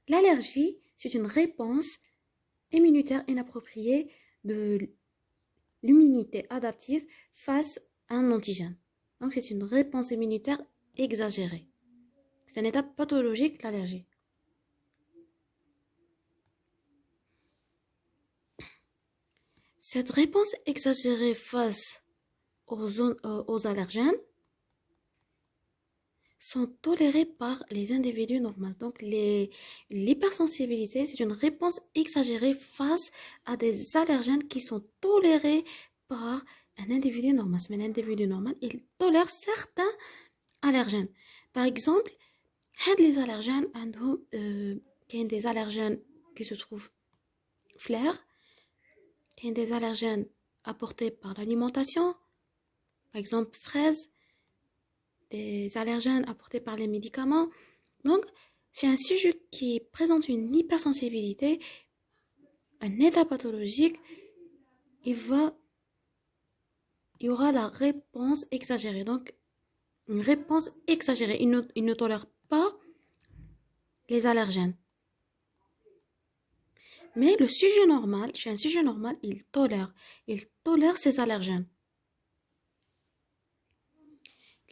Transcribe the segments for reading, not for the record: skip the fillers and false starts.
L'allergie, c'est une réponse immunitaire inappropriée de l'immunité adaptive face à un antigène. Donc, c'est une réponse immunitaire exagérée. C'est un état pathologique, l'allergie. Cette réponse exagérée face aux allergènes sont tolérés par les individus normaux. Donc, l'hypersensibilité, c'est une réponse exagérée face à des allergènes qui sont tolérés par un individu normal. Mais l'individu normal, il tolère certains allergènes. Par exemple, les allergènes, il y a des allergènes qui se trouvent flair, il y a des allergènes apportés par l'alimentation, par exemple fraises, des allergènes apportés par les médicaments. Donc, c'est un sujet qui présente une hypersensibilité, un état pathologique, il y aura la réponse exagérée. Donc, une réponse exagérée. Il ne tolère pas les allergènes. Mais le sujet normal, chez un sujet normal, il tolère ces allergènes.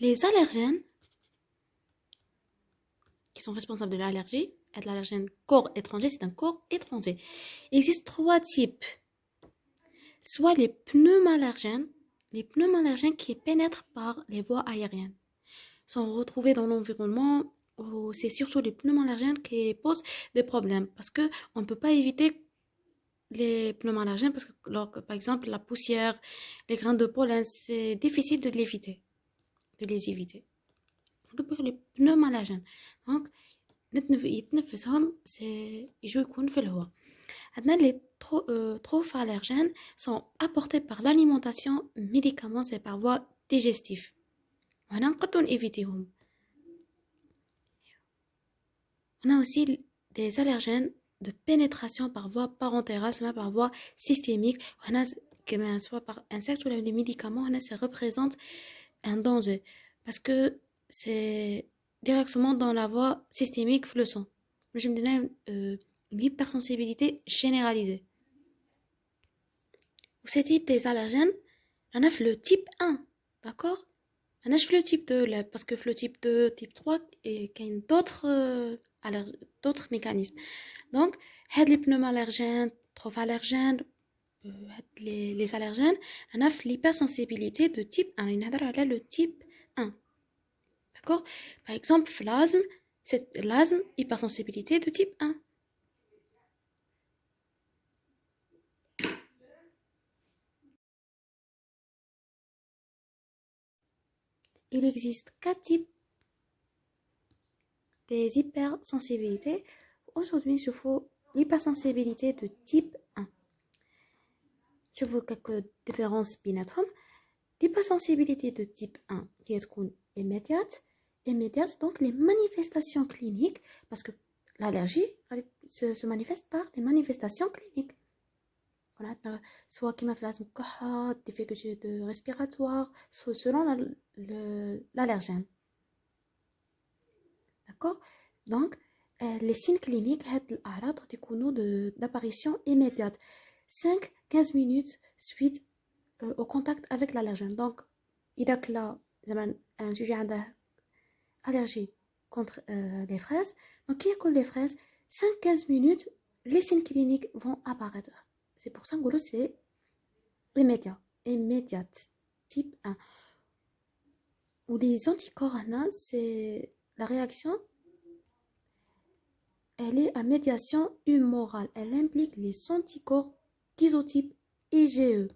Les allergènes qui sont responsables de l'allergie, et de l'allergène corps étranger, c'est un corps étranger. Il existe 3 types. Soit les pneumallergènes qui pénètrent par les voies aériennes, sont retrouvés dans l'environnement. C'est surtout les pneumallergènes qui posent des problèmes parce que on ne peut pas éviter les pneumallergènes parce que, par exemple, la poussière, les grains de pollen, c'est difficile de les éviter. Donc, les pneumallergènes. Donc, يتنفسهم يجوا يكون في الهواء. Les trophallergènes sont apportés par l'alimentation, médicaments et par voie digestive. On a aussi des allergènes de pénétration par voie parentérale, par voie systémique, soit par insectes ou les médicaments, ça représente un danger parce que c'est directement dans la voie systémique le sang. Je me donne une hypersensibilité généralisée. Pour ce type des allergènes, on a le type 1, d'accord? On a le type 2, parce que le type 2, type 3, il y a d'autres mécanismes. Donc, les pneumallergènes, trophallergènes, les allergènes, on a l'hypersensibilité de type 1. Il y a le type 1. D'accord? Par exemple, l'asthme, c'est l'asthme, hypersensibilité de type 1. Il existe 4 types des hypersensibilités. Aujourd'hui, il faut l'hypersensibilité de type 1. Je vois quelques différences بيناتهم. L'hypersensibilité de type 1 qui est immédiate, donc les manifestations cliniques, parce que l'allergie se manifeste par des manifestations cliniques. Voilà, soit qui m'a fait l'asthme, difficulté respiratoire, selon l'allergène. D'accord? Donc, les signes cliniques, d'apparition immédiate. 5-15 minutes suite au contact avec l'allergène. Donc, il y a là un sujet allergie contre les fraises. Donc, qui a les fraises, 5-15 minutes, les signes cliniques vont apparaître. C'est pour ça que c'est immédiate, type 1. Ou les anticorps, c'est la réaction, elle est à médiation humorale. Elle implique les anticorps d'isotype IgE.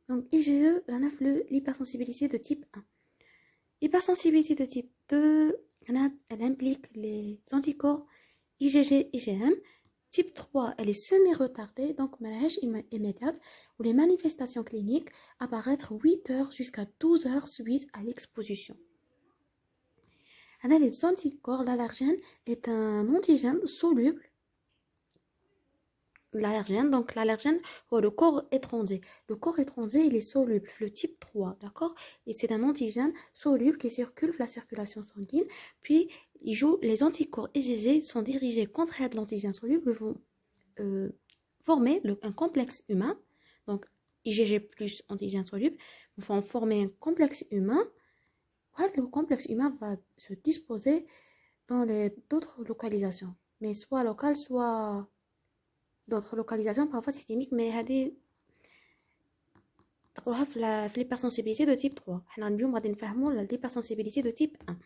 Donc, IgE, l'hypersensibilité de type 1. L'hypersensibilité de type 2, elle implique les anticorps IgG, IgM. Type 3, elle est semi-retardée, donc malheureuse immédiate, où les manifestations cliniques apparaissent 8 heures jusqu'à 12 heures suite à l'exposition. Les anticorps, l'allergène est un antigène soluble l'allergène. Donc, l'allergène ou le corps étranger. Le corps étranger, il est soluble, le type 3, d'accord? Et c'est un antigène soluble qui circule la circulation sanguine. Puis, les anticorps IgG sont dirigés contre l'antigène soluble, vont former un complexe humain. Donc, IgG plus antigène soluble vont former un complexe humain. Le complexe humain va se disposer dans d'autres localisations, mais soit locales, soit d'autres localisations, parfois systémiques, mais هذه تقولها في l'hypersensibilité de type 3. حنا اليوم غادي نفهموا l'hypersensibilité de type 1.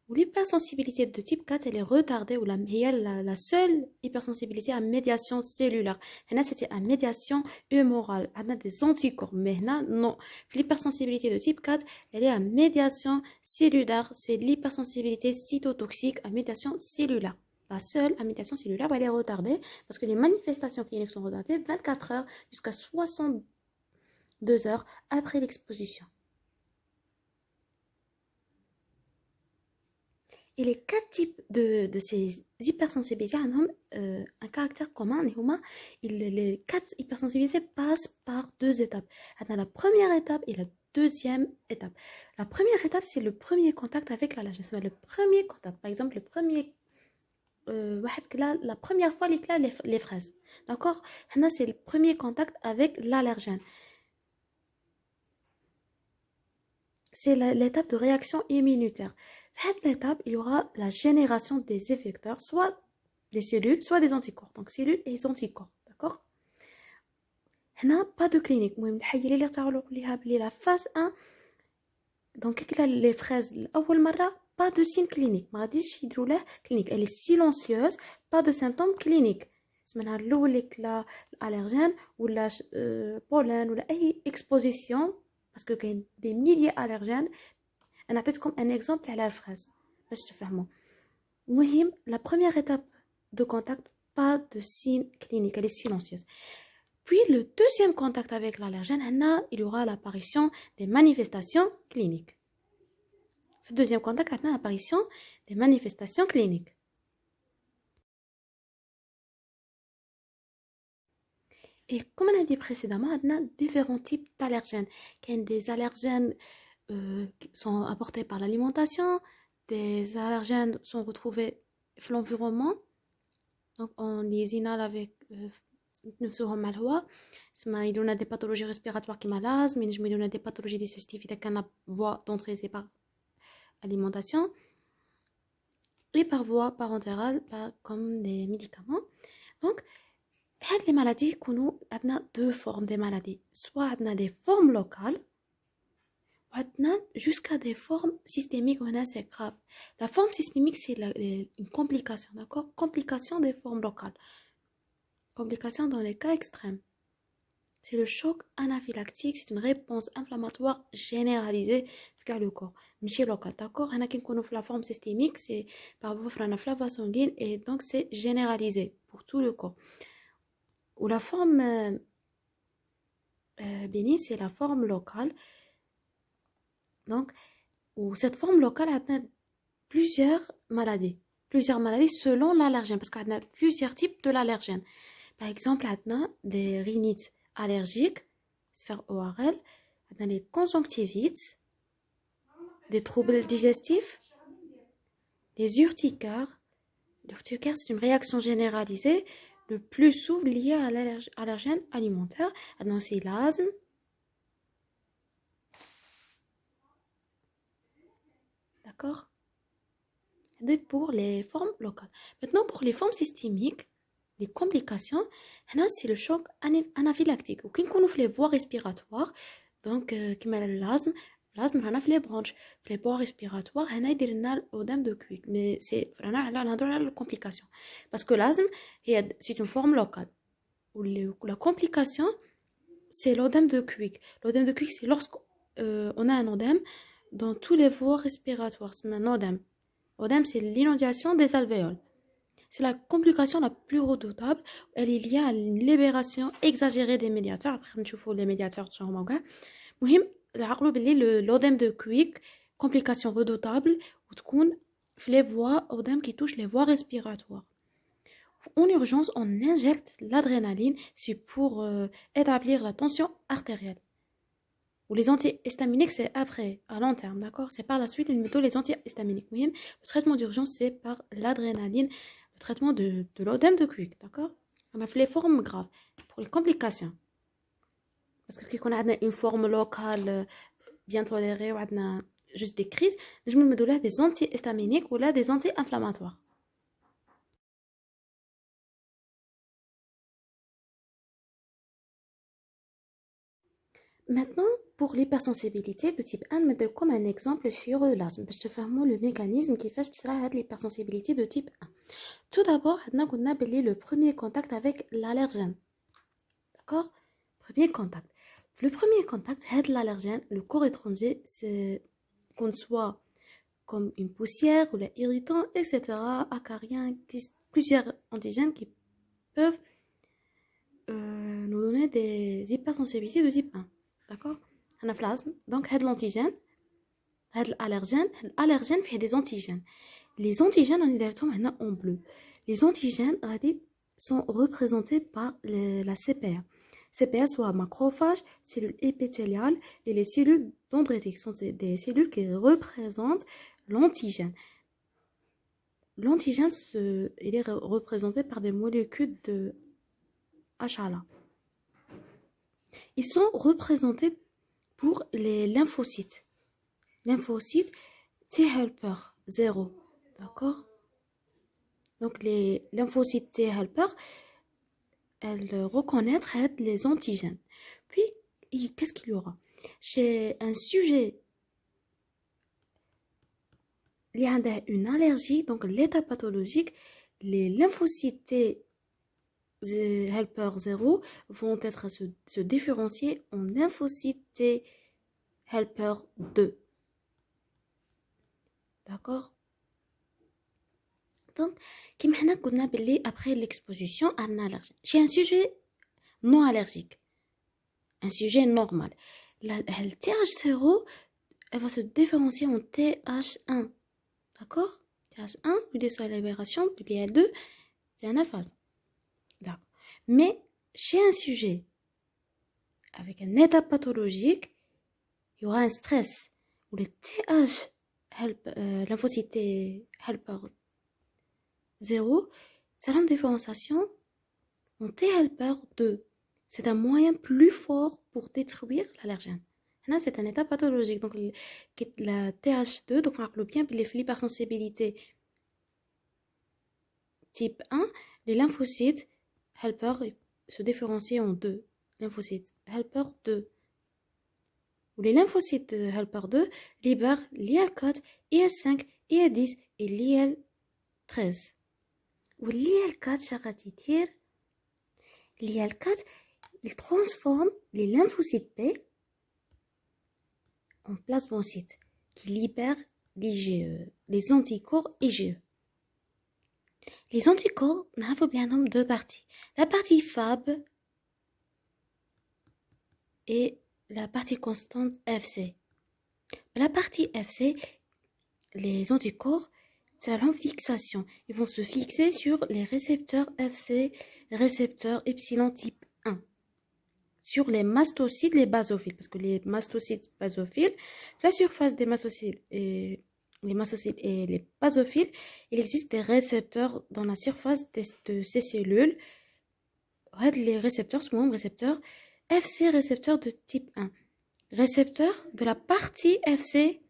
Ou l'hypersensibilité de type 4, elle est retardée, ou la seule hypersensibilité à médiation cellulaire. Là, c'était à médiation humorale. On a des anticorps, mais là, non. L'hypersensibilité de type 4, elle est à médiation cellulaire. C'est l'hypersensibilité cytotoxique à médiation cellulaire. La seule à médiation cellulaire, elle est retardée parce que les manifestations cliniques sont retardées 24 heures jusqu'à 62 heures après l'exposition. Et les 4 types de ces hypersensibilités ont un caractère commun. Les 4 hypersensibilités passent par 2 étapes. La première étape et la deuxième étape. La première étape, c'est le premier contact avec l'allergène. C'est le premier contact. Par exemple, la première fois, les fraises. D'accord? C'est le premier contact avec l'allergène. C'est l'étape de réaction immunitaire. À cette étape, il y aura la génération des effecteurs, soit des cellules, soit des anticorps. Donc, cellules et anticorps. D'accord? Pas de clinique. La phase 1, donc, les fraises, pas de signe clinique. Clinique. Elle est silencieuse, pas de symptômes cliniques. C'est l'allergène ou la pollen ou une exposition, parce qu'il y a des milliers d'allergènes. أنا أعطيتكم un exemple على الفراز باش تفهموا. المهم la première étape de contact, pas de signe clinique, elle est silencieuse. Puis le deuxième contact avec l'allergène, il y aura l'apparition des manifestations cliniques. Le deuxième contact, l'apparition des manifestations cliniques. Et comme on a dit précédemment, on a différents types d'allergènes. Il y a des allergènes qui sont apportés par l'alimentation, des allergènes sont retrouvés dans l'environnement, donc on les inhale avec نفسهم مع الهواء. اسمها يدونا des pathologies respiratoires كيما l'asthme, يدونا des pathologies digestives إذا كان voie d'entrée c'est par alimentation et par voie parentérale comme des médicaments. Donc هاد les maladies يكونوا عندنا deux formes des maladies, soit عندنا des formes locales jusqu'à des formes systémiques, c'est grave. La forme systémique, c'est une complication, d'accord? Complication des formes locales. Complication dans les cas extrêmes. C'est le choc anaphylactique, c'est une réponse inflammatoire généralisée vers le corps. Mais chez local, d'accord? La forme systémique, c'est par voie de sanguine et donc c'est généralisé pour tout le corps. Ou la forme bénigne, c'est la forme locale. Donc, cette forme locale a plusieurs maladies selon l'allergène, parce qu'on a plusieurs types de l'allergène. Par exemple, on a des rhinites allergiques, sphère ORL, on a les conjonctivites, des troubles digestifs, les urticaires. L'urticaire, c'est une réaction généralisée, le plus souvent liée à l'allergène alimentaire. On a aussi l'asthme. D'accord? Pour les formes locales. Maintenant, pour les formes systémiques, les complications, c'est le choc anaphylactique. Ou quand on fait les voies respiratoires, donc, comme l'asthme, on fait les bronches, les voies respiratoires, on a des l'œdème de Cuik. Mais c'est vraiment la complication. Parce que l'asthme, c'est une forme locale. Ou la complication, c'est l'œdème de Cuik. L'œdème de Cuik, c'est lorsqu'on a un œdème dans tous les voies respiratoires. C'est un œdème. L'œdème, c'est l'inondation des alvéoles. C'est la complication la plus redoutable. Elle est liée à une libération exagérée des médiateurs. Après, on voit les médiateurs sur l'œdème de Cuik, complication redoutable, ou les voies, œdème qui touche les voies respiratoires. En urgence, on injecte l'adrénaline, c'est pour établir la tension artérielle. Ou les antihistaminiques, c'est après, à long terme, d'accord? C'est par la suite, une méthode, les antihistaminiques. Oui, le traitement d'urgence, c'est par l'adrénaline, le traitement de l'œdème de Quick, d'accord? On a fait les formes graves. Pour les complications, parce que quand on a une forme locale bien tolérée, ou on a juste des crises, je me donne des antihistaminiques ou là des anti-inflammatoires. Maintenant, pour l'hypersensibilité de type 1, je vais comme un exemple sur l'asthme. Je te fais le mécanisme qui fait l'hypersensibilité de type 1. Tout d'abord, on a le premier contact avec l'allergène. D'accord? Premier contact. Le premier contact, c'est l'allergène, le corps étranger, c'est qu'on soit comme une poussière ou l'irritant, etc., acarien, plusieurs antigènes qui peuvent nous donner des hypersensibilités de type 1. D'accord? On a l'asthme, donc c'est l'antigène, c'est l'allergène fait des antigènes. Les antigènes, on est maintenant en bleu. Les antigènes sont représentés par la CPA. CPA, soit macrophages, cellules épithéliales et les cellules dendritiques sont des cellules qui représentent l'antigène. L'antigène, il est représenté par des molécules de HLA. Ils sont représentés pour les lymphocytes. Lymphocytes T-helper 0. D'accord? Donc, les lymphocytes T-helper, elles reconnaissent les antigènes. Puis, qu'est-ce qu'il y aura? Chez un sujet, il y a une allergie, donc l'état pathologique, les lymphocytes T-helper 0 vont être se différencier en lymphocytes T-helper 2. D'accord? Donc, comme on a dit après l'exposition à un allergène, j'ai un sujet non allergique, un sujet normal. Le TH0, elle va se différencier en TH1. D'accord? TH1, puis de sa libération, puis BL2, c'est un aphale. D'accord. Mais chez un sujet avec un état pathologique, il y aura un stress où le TH, lymphocyte helper 0, c'est la différenciation en T-helper 2. C'est un moyen plus fort pour détruire l'allergène. Là, c'est un état pathologique. Donc, la TH2, donc on regarde bien l'hypersensibilité type 1, les lymphocytes helper se différencient en deux. Lymphocytes helper 2. Où les lymphocytes helper 2 libèrent l'IL4, IL5, IL10 et l'IL13. Où l'IL4, شغال l'IL4, il transforme les lymphocytes B en plasmocytes qui libèrent l'IgE, les anticorps IgE. Les anticorps, on a bien nombre deux parties. La partie Fab et la partie constante FC. La partie FC, les anticorps, c'est la longue fixation. Ils vont se fixer sur les récepteurs FC, récepteurs epsilon type 1. Sur les mastocytes, les basophiles. Parce que les mastocytes basophiles, la surface des mastocytes et les mastocytes et les basophiles, il existe des récepteurs dans la surface de ces cellules. Les récepteurs sont récepteurs FC, récepteurs de type 1. Récepteurs de la partie FC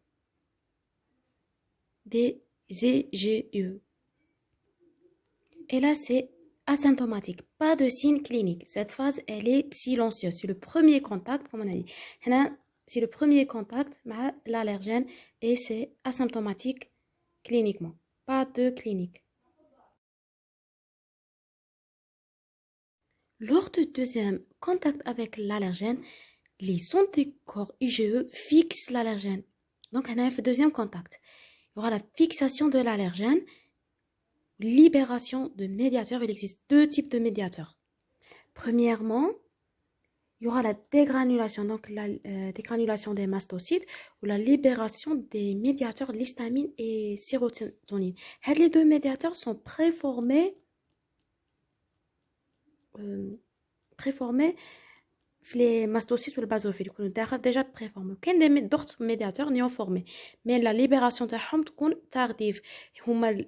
des IgE. Et là, c'est asymptomatique, pas de signe clinique. Cette phase, elle est silencieuse. C'est le premier contact, comme on a dit. C'est le premier contact avec l'allergène et c'est asymptomatique cliniquement. Pas de clinique. Lors du deuxième contact avec l'allergène, les anticorps IgE fixent l'allergène. Donc, on a fait deuxième contact. Il y aura la fixation de l'allergène, libération de médiateurs. Il existe deux types de médiateurs. Premièrement, il y aura la dégranulation, donc la dégranulation des mastocytes ou la libération des médiateurs l'histamine et sérotonine. Les deux médiateurs sont préformés préformés les mastocytes ou le basophile يكونوا déjà préformés. كاين d'autres médiateurs néoformés mais la libération تاعهم تكون tardive. هما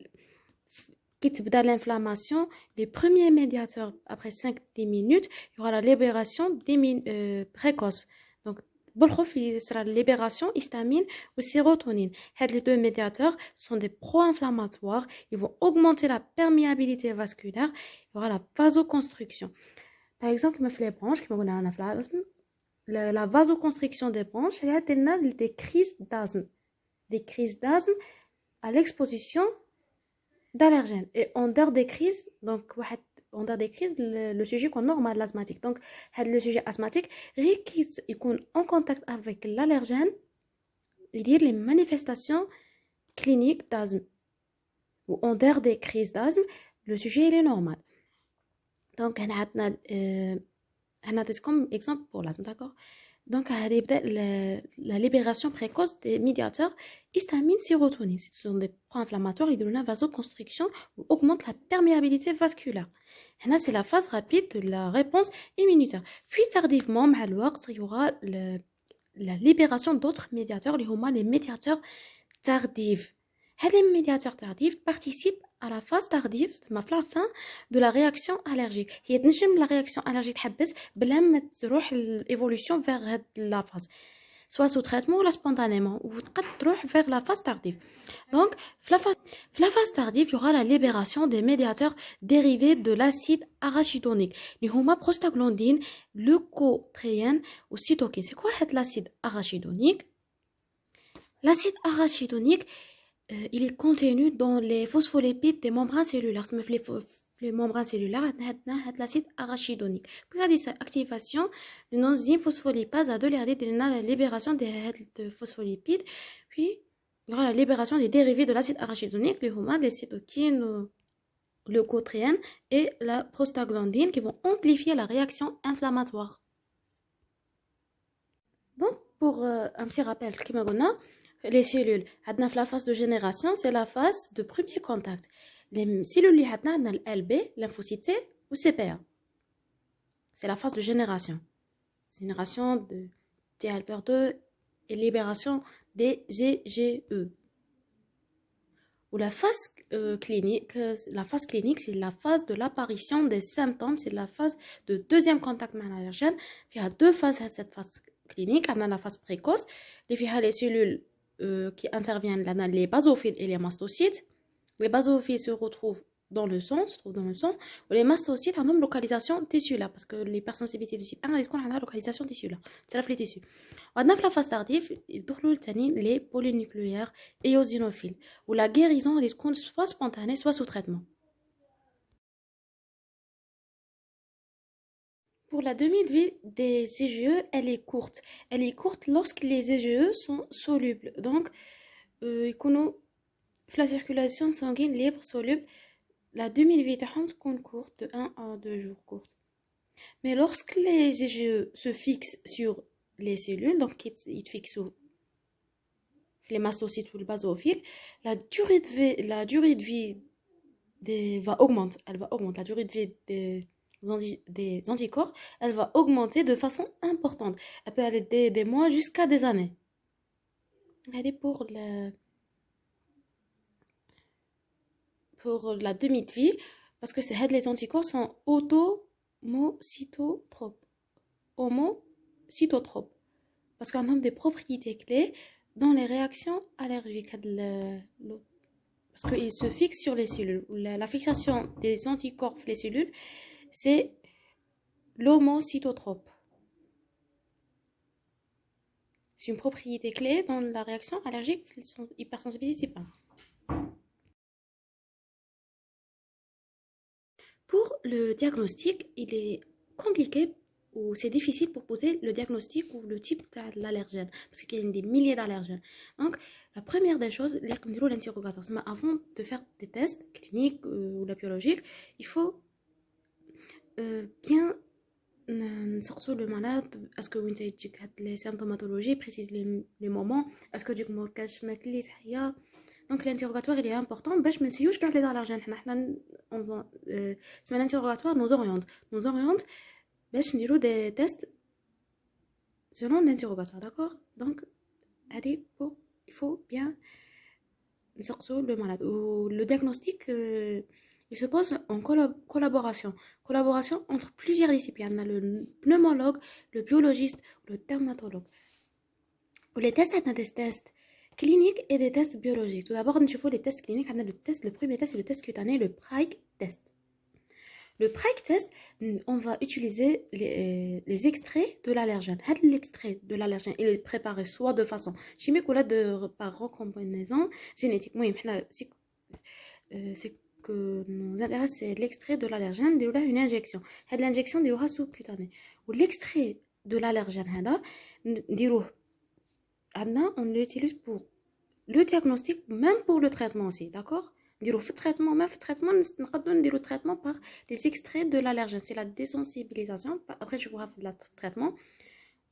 qui تبدا l'inflammation, les premiers médiateurs après 5-10 minutes, il y aura la libération précoce. Donc بالخوف il sera la libération histamine ou sérotonine. Les deux médiateurs sont des pro-inflammatoires, ils vont augmenter la perméabilité vasculaire, il y aura la vasoconstriction. Par exemple, les branches, la vasoconstriction des branches, il y a des crises d'asthme. Des crises d'asthme à l'exposition d'allergènes. Et en dehors des crises, donc, en dehors des crises, le sujet est normal, l'asthmatique. Donc, le sujet asthmatique, il est en contact avec l'allergène, il y a les manifestations cliniques d'asthme. Ou en dehors des crises d'asthme, le sujet il est normal. Donc, on a comme exemple pour l'asthme, d'accord? Donc, la libération précoce des médiateurs histamine, sérotonine. Ce sont des pro-inflammatoires, ils donnent la vasoconstriction ou augmentent la perméabilité vasculaire. Et là, c'est la phase rapide de la réponse immunitaire. Puis, tardivement, il y aura la libération d'autres médiateurs, les médiateurs tardifs. Les médiateurs tardifs participent à la phase tardive, la fin de la réaction allergique. هي تنجم la réaction allergique تحبس بلا ما تروح l'évolution vers la phase. Soit sous traitement ou spontanément, ou تروح vers la phase tardive. Donc, la phase tardive, il y aura la libération des médiateurs dérivés de l'acide arachidonique. Les homa prostaglandine, leucotriène ou cytokine. C'est quoi l'acide arachidonique? L'acide arachidonique, il est contenu dans les phospholipides des membranes cellulaires. Les membranes cellulaires, l'acide arachidonique. Puis, il y a cette activation de l'enzyme phospholipase à la libération des phospholipides. Puis, il y aura la libération des dérivés de l'acide arachidonique, les cytokines, le leucotriène et la prostaglandine qui vont amplifier la réaction inflammatoire. Donc, pour un petit rappel, les cellules, la phase de génération, c'est la phase de premier contact. Les cellules, LB, lymphocytes T ou CPA. C'est la phase de génération. Génération de T helper 2 et libération des GGE. Ou la phase clinique, c'est la phase de l'apparition des symptômes, c'est la phase de deuxième contact avec l'allergène. Il y a deux phases à cette phase clinique. On a la phase précoce, les cellules qui interviennent, les basophiles et les mastocytes. Les basophiles se retrouvent dans le sang, ou les mastocytes ont une localisation tissulaire, parce que les personnes sensibilités du type 1, ils ont une localisation tissulaire, c'est les tissus. On a la phase tardive, les polynucléaires éosinophiles, où la guérison est soit spontanée, soit sous traitement. Pour la demi-vie des IgE, elle est courte. Elle est courte lorsque les IgE sont solubles. Donc, la circulation sanguine libre soluble, la demi-vie est courte, de 1 à 2 jours courte. Mais lorsque les IgE se fixent sur les cellules, donc ils fixent sur les mastocytes ou le basophile, la durée de vie va augmenter. Elle va augmenter. La durée de vie des anticorps, elle va augmenter de façon importante. Elle peut aller des mois jusqu'à des années. Elle est pour la demi-vie, parce que les anticorps sont homocytotropes. Parce qu'on a des propriétés clés dans les réactions allergiques. Parce qu'ils se fixent sur les cellules. La fixation des anticorps sur les cellules, c'est l'homocytotrope. C'est une propriété clé dans la réaction allergique hypersensibilité type 1. Pour le diagnostic, il est compliqué ou c'est difficile pour poser le diagnostic ou le type de l'allergène parce qu'il y a des milliers d'allergènes. Donc, la première des choses, l'interrogatoire, c'est avant de faire des tests cliniques ou biologiques, il faut bien sortir le malade. Est-ce que vous avez les symptomatologies, précise les moments, est-ce que du coup, Donc l'interrogatoire il est important باش ما نسيوش كاع لي زالرجين حنا on va c'est l'interrogatoire nous oriente باش نديرو des tests selon l'interrogatoire, d'accord? Donc allez pour il faut bien نسقسو le malade ou le diagnostic il se pose en collaboration entre plusieurs disciplines. On a le pneumologue, le biologiste, le dermatologue. Ou les tests, on a des tests cliniques et des tests biologiques. Tout d'abord, nous avons les tests cliniques. On a le premier test, c'est le test cutané, le Prague test. Le Prague test, on va utiliser les extraits de l'allergène. L'extrait de l'allergène, il est préparé soit de façon chimique ou là par recombinaison génétique. Oui, c'est que nous intéresse, c'est l'extrait de l'allergène, une injection. L'injection est sous-cutanée. Ou l'extrait de l'allergène, on l'utilise pour le diagnostic, même pour le traitement aussi, d'accord? Même le traitement par les extraits de l'allergène. C'est la désensibilisation. Après, je vous rappelle le traitement.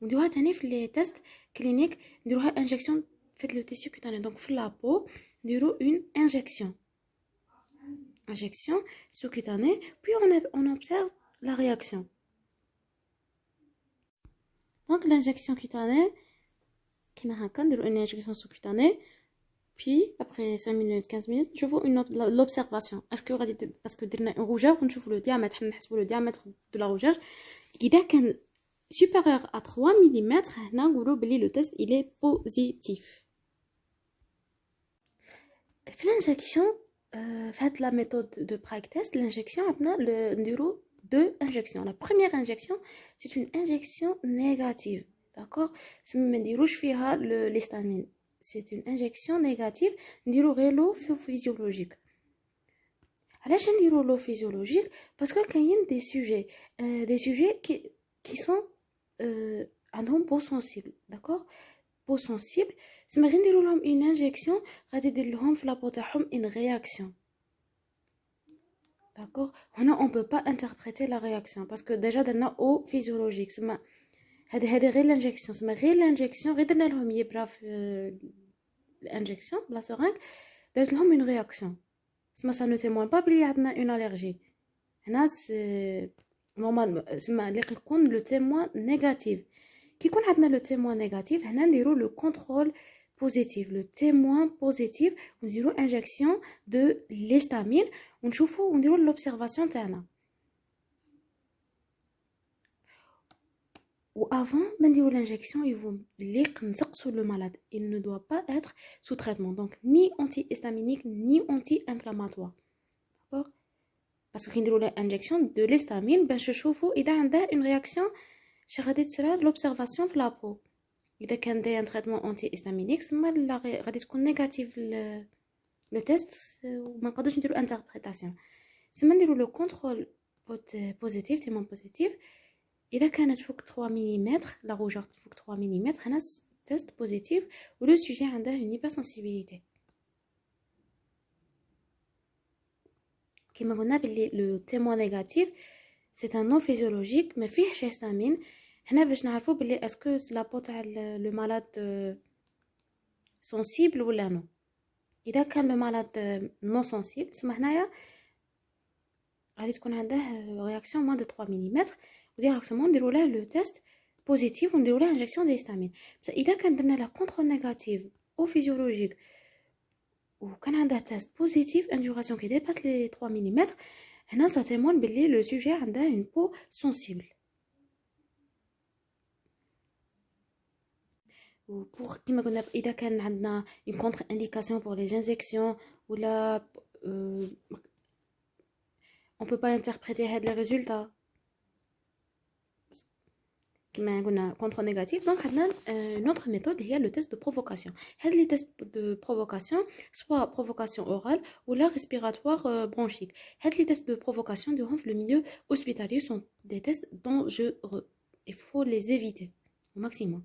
On doit tenir les tests cliniques, on doit injection, faites le tissu cutané. Donc, la peau, on doit une injection sous-cutanée, puis on observe la réaction. Donc l'injection cutanée, une injection sous-cutanée, puis après 5 minutes, 15 minutes, je vois l'observation. Est-ce que parce que on a une rougeur, on trouve le diamètre de la rougeur, il est supérieur à 3 mm, le test il est positif. L'injection, faites la méthode de Prague test, l'injection, le numéro 2 injections. La première injection, c'est une injection négative, d'accord? C'est l'histamine. C'est une injection négative, نديرو غير لو physiologique. علاش نديرو لو physiologique? Parce que كاين des sujets qui sont عندهم peau sensible, d'accord? peau sensible, سما غير نديرو لهم une injection غادي يدير لهم في لابو تاعهم une réaction. D'accord? On ne peut pas interpréter la réaction parce que déjà درنا au physiologique. سما هذه غير l'injection. سما غير l'injection غير درنا لهم يبرا في l'injection بلا سرنج درت لهم une réaction. سما ça ne témoigne pas بلي عندنا une allergie. هنا نورمال سما اللي يكون لو témoin négatif. كي يكون عندنا le témoin négatif هنا نديرو le contrôle positif, le témoin positif, on dirait injection de l'histamine, on dirait l'observation تاعنا. Ou avant, on l'injection, ils vont sur le malade. Il ne doit pas être sous traitement, donc ni antihistaminique ni anti-inflammatoire. D'accord? Parce que l'injection de l'histamine, ben je chauffe, il a une réaction, je vais l'observation de la peau. إذا كان داير traitement antihistaminique سما غادي تكون نيجاتيف لو تيست وما نقدروش نديرو انتربريتاسيون سما نديرو لو كونترول بوزيتيف تيمون بوزيتيف اذا كانت فوق 3 ملم لا روجور فوق 3 ملم هنا تيست بوزيتيف ولو سوجي عنده اون هيبرسنسيبيليتي كيما قلنا بلي لو تيمون نيجاتيف سي ان نون فيزيولوجيك ما فيهش هيستامين هنا باش نعرفوا بلي اسكو لا بو تاع لو مالاد سنسيبل ولا نو اذا كان لو مالاد نون سنسيبل تسمى هنايا غادي تكون عنده رياكسيون موان دو 3 ملم وديريكتومون نديرو له لو تيست بوزيتيف ونديرو له انجكسيون ديستامين بصح اذا كان درنا له كونترول نيجاتيف او فيزيولوجيك وكان عنده تيست بوزيتيف ان ديوراسيون كي ديباس لي 3 ملم هنا سا تيمون بلي لو سوجي عنده اون بو سنسيبل. Ou pour إذا كان عندنا une contre-indication pour les injections ou là on peut pas interpréter les résultats كما قلنا contre négatif donc عندنا une autre méthode هي le test de provocation. هاد les tests de provocation soit provocation orale ou la respiratoire bronchique. هاد les tests de provocation durant le milieu hospitalier sont des tests dangereux. Il faut les éviter au maximum.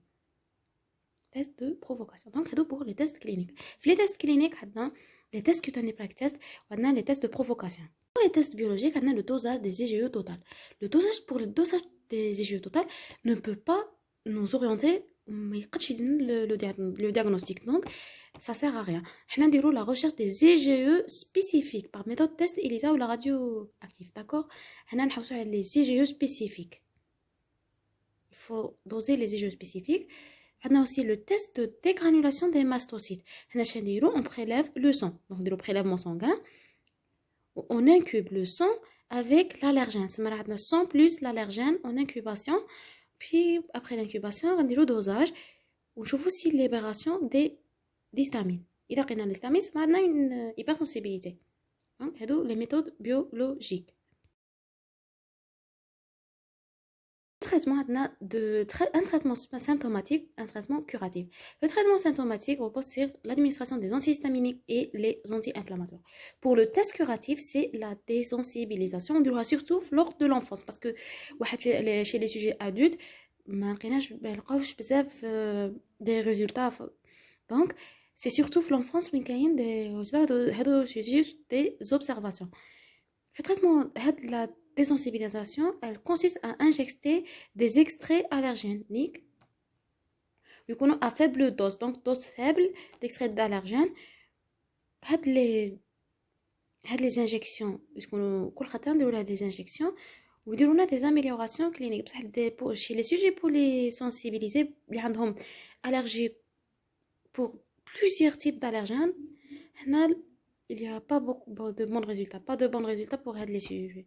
Tests de provocation. Donc, c'est pour les tests cliniques. Les tests cliniques, on a les tests cutanés Prague test, on a les tests de provocation. Pour les tests biologiques, on a le dosage des IgE total. Le dosage pour le dosage des IgE total ne peut pas nous orienter ما يقدش يدير لو diagnostic. Donc ça sert à rien. حنا نديرو la recherche des IgE spécifiques par méthode test ELISA ou la radioactive. D'accord. حنا نحوسو على les IgE spécifiques. Il faut doser les IgE spécifiques. On a aussi le test de dégranulation des mastocytes. On prélève le sang. Donc, le prélèvement sanguin. On incube le sang avec l'allergène. C'est le sang plus l'allergène en incubation. Puis, après l'incubation, on a le dosage. On trouve aussi la libération des histamines. Il y a l'histamine, c'est une hypersensibilité. Donc, c'est les méthodes biologiques. Un traitement symptomatique, un traitement curatif. Le traitement symptomatique repose sur l'administration des antihistaminiques et les anti-inflammatoires. Pour le test curatif, c'est la désensibilisation. On durera surtout lors de l'enfance parce que chez les sujets adultes, des résultats. Donc, c'est surtout l'enfance où il y a des observations. Le traitement de la désensibilisation, elle consiste à injecter des extraits allergéniques à faible dose, donc dose faible d'extraits d'allergènes. Les injections, des injections ou des améliorations cliniques. Chez les sujets pour les sensibiliser, il y a allergie pour plusieurs types d'allergènes. Il n'y a pas beaucoup de bons résultats, pour les sujets.